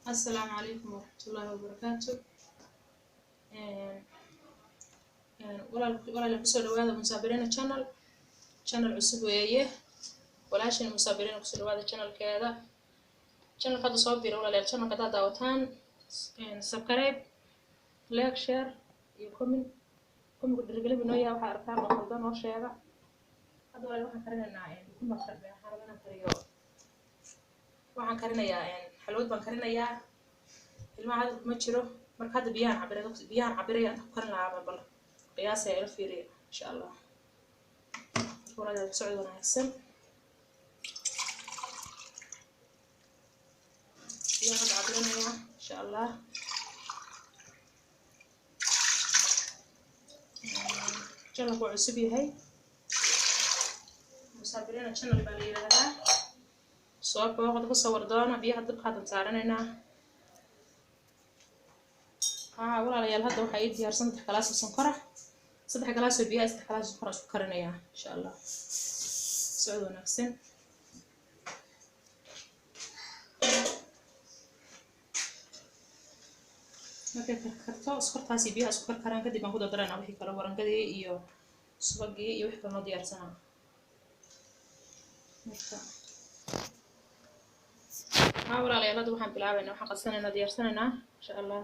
السلام عليكم ورحمة الله وبركاته. ولا كسر هذا مسافرين channel عصب وياه ولا شيء مسافرين كسر هذا channel هذا صوبي ولا channel كذا داوتان سبسكرايب لايك شير يكمل قد رجلي بنويا وحركان مخلدان وشيء هذا ولا واحد كرنا يعني كل ما كرنا حركنا كريو waxaan karinayaa xalwad baan karinayaa ilmaha hadda kuma jiro marka hadda biyaan cabiraya inta ku karin lahaa bal qiyaasay ila fiiriyo insha Allah walaal socod wanaagsan biyaan hadda cabiraya insha Allah channel ku cusub yahay musaabiriina channel baa la yiraahdaa soo booqda ka soo wardoona biyaha dabka hadda saaranayna walaalayaal hadda waxa ay diyaarsan 3 galaas oo sonkor ah 3 galaas oo biyo 3 galaas oo sonkor isku karinaya insha Allah soo wanaagsan marka karto sokortaasi biyaha isku karkaraan kadib aan ku darana wixii kala warangadii iyo subagii iyo wixii kala diyaarsanaa marka walaalayaal hadda waxaan bilaabaynaa waxaan qasanaynaa diyaarsanaynaa insha Allah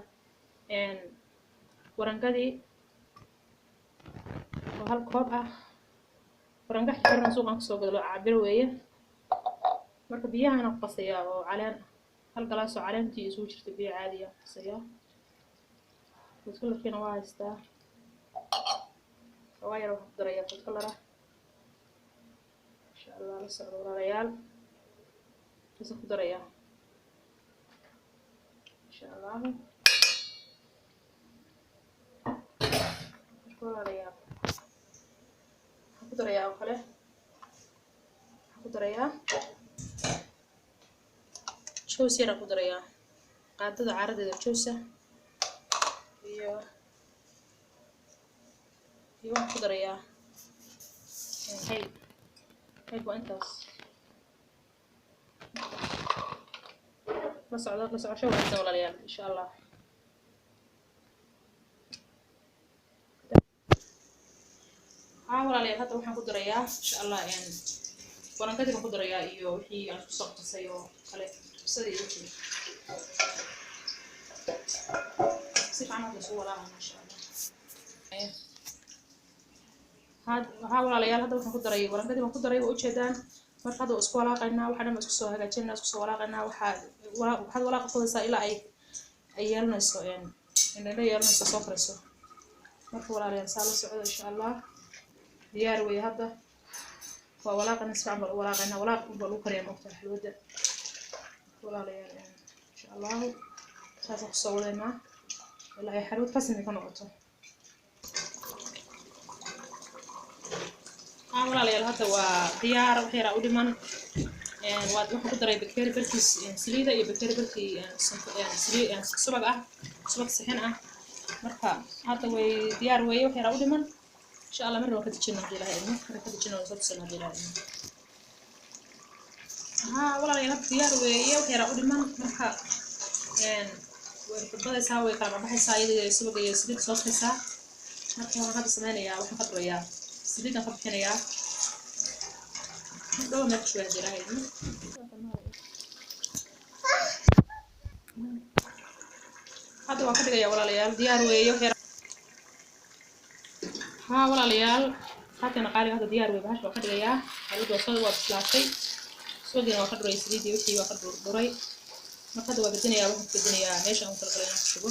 warangadii oo hal koob ah warangax xiran suuqan ka soo gado cabir weeye marka biyahana qasaya oo caleen hal galaas oo caleentii isugu jirta biyo caadi ah qasaya kulkiina waa haystaa waayar wax ku daraya kulkala insha Allah la socdo walaalayaal isku ku daraya insha Allah walaalayaal ku daraya oo kale ku daraya joos yar ku daraya qaadada caaradeeda joosa iyo ku daraya hay intaas la socosho wanaagsan walaalayaal insha Allah walaalayaal hadda waxaan ku darayaa insha Allah warangadii baan ku darayaa iyo wixii aan ku soo qasay oo kale sida iyo wixii si fiican u soo walaalaha insha Allah walaalayaal hadda waxaan ku daray warangadii baan ku daray oo ujeedaan marka hadda isku walaaqaynaa waxa dhan isku soo hagaajinaa isku soo walaaqaynaa waxaad walaaqaysaa ilaa ay yeelanayso inay yeelanayso soo fariiso marka walaalayaal saa la socdo insha Allah diyaar way hadda waa walaaqana si fiican walaaqayna walaaq lagu kariyo waqti xalwada walaalayaal insha Allah saas ku soo wadaynaa ilaa ay xalwad rasmi ka noqoto walaalayaal hadda waa diyaar wax yar u dhiman waxaan ku daray bakeeri barkiis saliida iyo bakeeri barkii subag ah subag saxin ah marka hadda way diyaar weeye wax yar u dhiman insha Allah marna waa ka dejinaa ilaahay marna ka dejinaa soo tusanaa ilaahay walaalayaal diyaar weeye wax yar u dhiman marka way badaysaa way kala baxaysaa iyadoo subag iyo saliid soo qeysaa marka waxaan hadda sameynayaa waxaan ka darayaa saliid aan ka bixinayaa dhow marka shuu ilaahay hadda waa ka dhigayaa walaalayaal diyaar weeye wax yar walaalayaal haatan qaaliga hadda diyaar weeye bahasha waa ka dhigayaa xalwada soo waa bislaatay suuqina waa ka dhuray saliid iyo wixii waa ka dhuray marka hadda waa bedinayaa waxaan bedinayaa meesha aan kala galay inaan ku shubo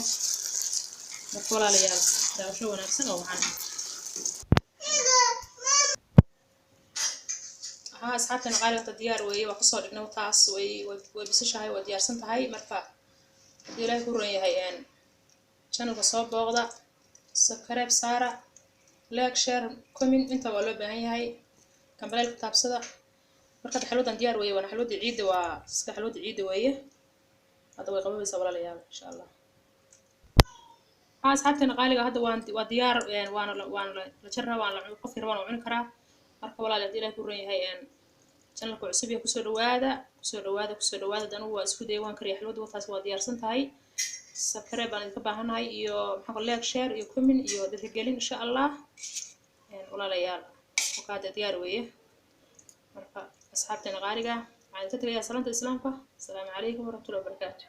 marka walaalayaal daawasho wanaagsan oo waxaan asxaabtana qaaliga hadda diyaar weeye waa kasoo dhignay taas way bisashahay waa diyaarsan tahay marka haddii ilaahay ku ron yahay channelka soo booqda subscribe saara like share comment inta waa loo baahan yahay kambaleel taabsada marka xalwadan diyaar weeye waana xalwadii ciida waa iska xalwadii ciida weeye hadda way qabanaysaa walaalayaal insha Allah asxaabtana qaaliga hadda waa diyaar waana la jarraa waan la qof yar waan cuni karaa marka walaalayaal haddii ilaahay ku ron yahay channelka cusub ee kusoo dhawaada dan waa isku day waan kariya xilwada wataas waa diyaarsan tahay subscribe baan idinka baahanahay iyo maxaa like share iyo comment iyo dhiirigelin insha Allah walaalayaal waqaad diyaar weeye marka asxaabtana qaaliga waxaan ka tagayaa salaanta islaamka assalaamu calaykum warahmatullahi wabarakaatuh